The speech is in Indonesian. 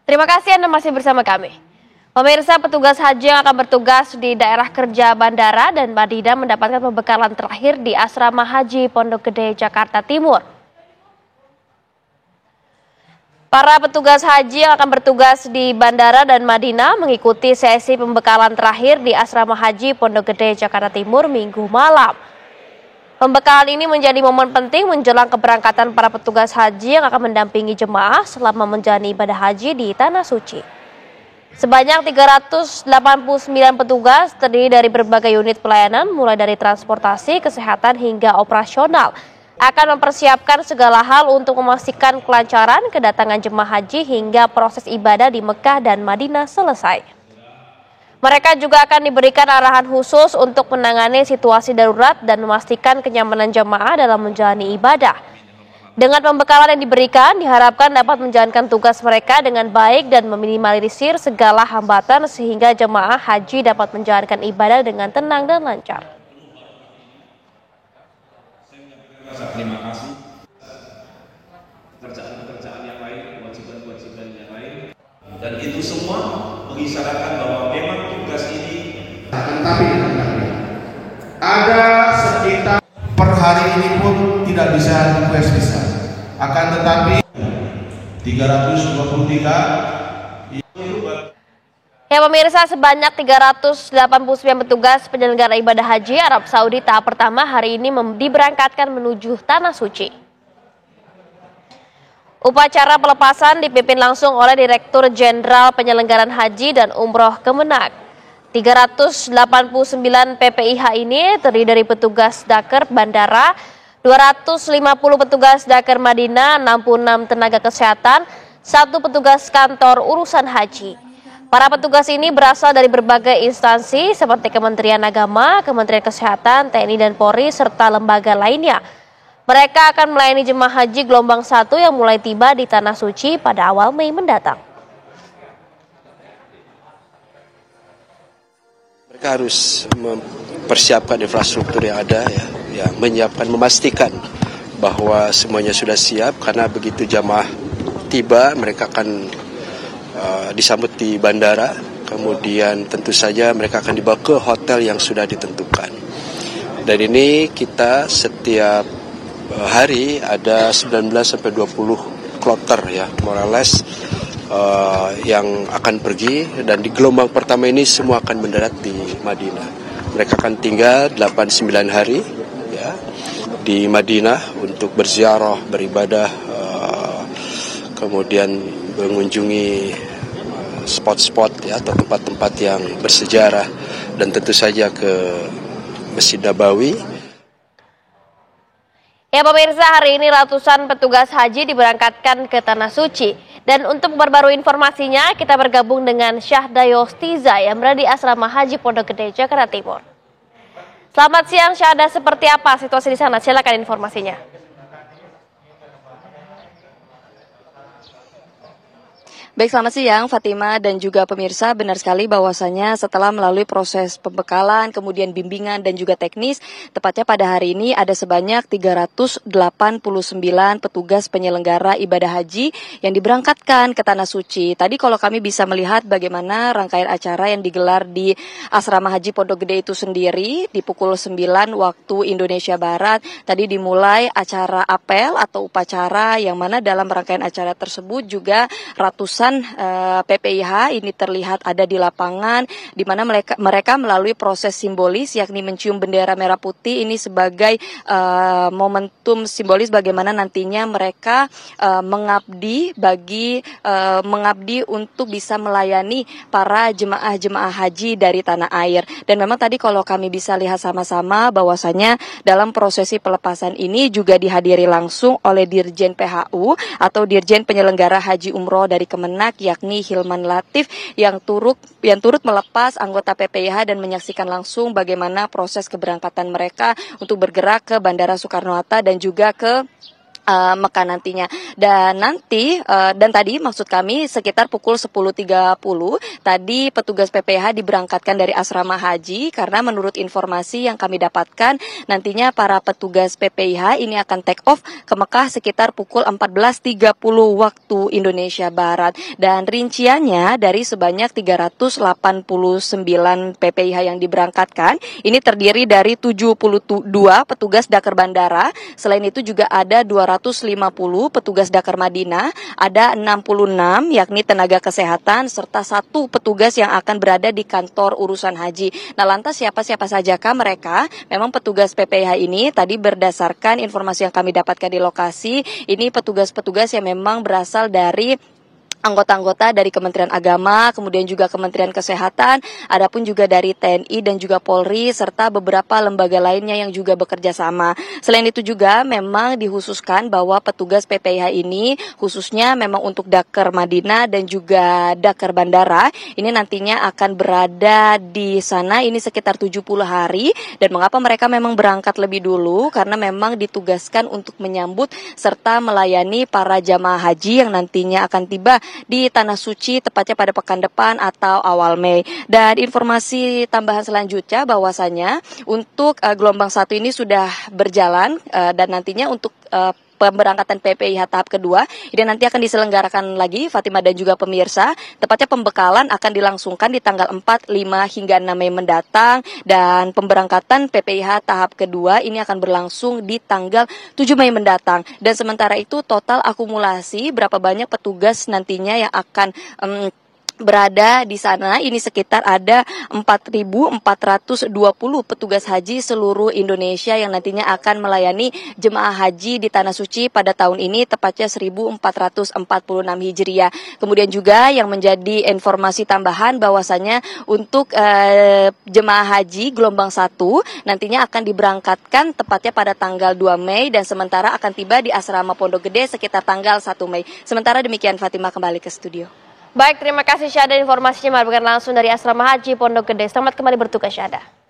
Terima kasih Anda masih bersama kami. Pemirsa, petugas haji yang akan bertugas di daerah kerja bandara dan Madinah mendapatkan pembekalan terakhir di Asrama Haji Pondok Gede, Jakarta Timur. Para petugas haji yang akan bertugas di bandara dan Madinah mengikuti sesi pembekalan terakhir di Asrama Haji Pondok Gede, Jakarta Timur Minggu malam. Pembekalan ini menjadi momen penting menjelang keberangkatan para petugas haji yang akan mendampingi jemaah selama menjalani ibadah haji di Tanah Suci. Sebanyak 389 petugas terdiri dari berbagai unit pelayanan mulai dari transportasi, kesehatan hingga operasional akan mempersiapkan segala hal untuk memastikan kelancaran kedatangan jemaah haji hingga proses ibadah di Mekah dan Madinah selesai. Mereka juga akan diberikan arahan khusus untuk menangani situasi darurat dan memastikan kenyamanan jemaah dalam menjalani ibadah. Dengan pembekalan yang diberikan, diharapkan dapat menjalankan tugas mereka dengan baik dan meminimalisir segala hambatan sehingga jemaah haji dapat menjalankan ibadah dengan tenang dan lancar. Terima kasih. Pekerjaan-pekerjaan yang lain, kewajiban-kewajiban yang lain, dan itu semua mengisyaratkan bahwa memang tugas ini. Tetapi ada sekitar per hari ini pun tidak bisa request bisa. Akan tetapi 323. Ya pemirsa, sebanyak 389 petugas penyelenggara ibadah haji Arab Saudi tahap pertama hari ini diberangkatkan menuju Tanah Suci. Upacara pelepasan dipimpin langsung oleh Direktur Jenderal Penyelenggaraan Haji dan Umroh Kemenak. 389 PPIH ini terdiri dari petugas Daker Bandara, 250 petugas Daker Madinah, 66 tenaga kesehatan, 1 petugas kantor urusan haji. Para petugas ini berasal dari berbagai instansi seperti Kementerian Agama, Kementerian Kesehatan, TNI dan Polri, serta lembaga lainnya. Mereka akan melayani jemaah haji gelombang 1 yang mulai tiba di Tanah Suci pada awal Mei mendatang. Mereka harus mempersiapkan infrastruktur yang ada, menyiapkan, memastikan bahwa semuanya sudah siap, karena begitu jamaah tiba mereka akan disambut di bandara, kemudian tentu saja mereka akan dibawa ke hotel yang sudah ditentukan. Dan ini kita setiap hari ada 19 sampai 20 kloter more or less yang akan pergi, dan di gelombang pertama ini semua akan mendarat di Madinah. Mereka akan tinggal 8-9 hari di Madinah untuk berziarah, beribadah, kemudian mengunjungi spot-spot atau tempat-tempat yang bersejarah, dan tentu saja ke Masjid Nabawi. Ya pemirsa, hari ini ratusan petugas haji diberangkatkan ke Tanah Suci. Dan untuk memperbarui informasinya, kita bergabung dengan Syahda Yostiza yang berada di Asrama Haji Pondok Gede, Jakarta Timur. Selamat siang Syahda, seperti apa situasi di sana? Silakan informasinya. Baik, selamat siang Fatima dan juga pemirsa. Benar sekali bahwasanya setelah melalui proses pembekalan, kemudian bimbingan dan juga teknis, tepatnya pada hari ini ada sebanyak 389 petugas penyelenggara ibadah haji yang diberangkatkan ke Tanah Suci. Tadi kalau kami bisa melihat bagaimana rangkaian acara yang digelar di Asrama Haji Pondok Gede itu sendiri di pukul 9 waktu Indonesia Barat. Tadi dimulai acara apel atau upacara yang mana dalam rangkaian acara tersebut juga ratusan PPIH ini terlihat ada di lapangan, di mana mereka melalui proses simbolis yakni mencium bendera merah putih ini sebagai momentum simbolis bagaimana nantinya mereka mengabdi untuk bisa melayani para jemaah haji dari tanah air. Dan memang tadi kalau kami bisa lihat sama-sama bahwasanya dalam prosesi pelepasan ini juga dihadiri langsung oleh Dirjen PHU atau Dirjen Penyelenggara Haji Umroh dari Kemenak, yakni Hilman Latif yang turut melepas anggota PPIH dan menyaksikan langsung bagaimana proses keberangkatan mereka untuk bergerak ke Bandara Soekarno-Hatta dan juga ke Mekah nantinya. Dan tadi maksud kami sekitar pukul 10.30 tadi petugas PPIH diberangkatkan dari asrama haji, karena menurut informasi yang kami dapatkan nantinya para petugas PPIH ini akan take off ke Mekah sekitar pukul 14.30 waktu Indonesia Barat. Dan rinciannya dari sebanyak 389 PPIH yang diberangkatkan, ini terdiri dari 72 petugas Dakar Bandara. Selain itu juga ada 250 petugas Dakar Madinah, ada 66 yakni tenaga kesehatan, serta 1 petugas yang akan berada di kantor urusan haji. Nah, lantas siapa sajakah mereka? Memang petugas PPIH ini tadi berdasarkan informasi yang kami dapatkan di lokasi, ini petugas-petugas yang memang berasal dari anggota-anggota dari Kementerian Agama, kemudian juga Kementerian Kesehatan, adapun juga dari TNI dan juga Polri, serta beberapa lembaga lainnya yang juga bekerja sama. Selain itu juga memang dikhususkan bahwa petugas PPIH ini khususnya memang untuk Dakar Madinah dan juga Dakar Bandara, ini nantinya akan berada di sana ini sekitar 70 hari. Dan mengapa mereka memang berangkat lebih dulu? Karena memang ditugaskan untuk menyambut serta melayani para jamaah haji yang nantinya akan tiba di Tanah Suci tepatnya pada pekan depan atau awal Mei. Dan informasi tambahan selanjutnya bahwasanya untuk gelombang 1 ini sudah berjalan dan nantinya untuk pemberangkatan PPIH tahap kedua ini nanti akan diselenggarakan lagi, Fatima dan juga pemirsa. Tepatnya pembekalan akan dilangsungkan di tanggal 4, 5 hingga 6 Mei mendatang, dan pemberangkatan PPIH tahap kedua ini akan berlangsung di tanggal 7 Mei mendatang. Dan sementara itu total akumulasi berapa banyak petugas nantinya yang akan berada di sana ini sekitar ada 4.420 petugas haji seluruh Indonesia yang nantinya akan melayani jemaah haji di Tanah Suci pada tahun ini, tepatnya 1446 Hijriah. Kemudian juga yang menjadi informasi tambahan bahwasanya untuk jemaah haji gelombang 1 nantinya akan diberangkatkan tepatnya pada tanggal 2 Mei dan sementara akan tiba di asrama Pondok Gede sekitar tanggal 1 Mei. Sementara demikian, Fatima, kembali ke studio. Baik, terima kasih Syahda, informasinya melaporkan langsung dari Asrama Haji Pondok Gede. Selamat kembali bertugas, Syahda.